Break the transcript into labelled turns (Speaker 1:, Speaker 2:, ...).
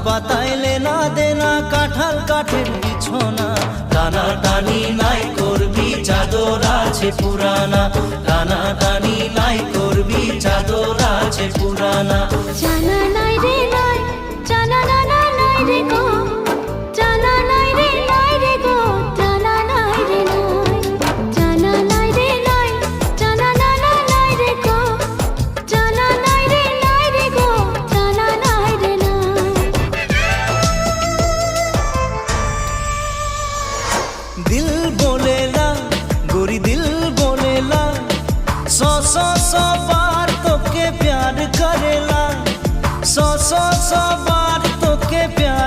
Speaker 1: পাতাইলে না দেনা কাঁঠাল কাঠের বিছনা, টানা টানি নাই করবি চাদর আছে পুরানা, টানা টানি নাই করবি চাদর আছে পুরানা।
Speaker 2: জানা নাই রে নাই, জানা না না নাই রে গো, জানা নাই রে নাই রে গো, জানা নাই রে নাই, জানা নাই রে নাই, জানা না না নাই রে গো, জানা নাই রে নাই রে গো, জানা নাই রে নাই।
Speaker 1: दिल बोलेला गोरी दिल बोलेला, सौ सौ सौ बार तो के प्यार करेला, सौ सौ सौ बार तो के प्यार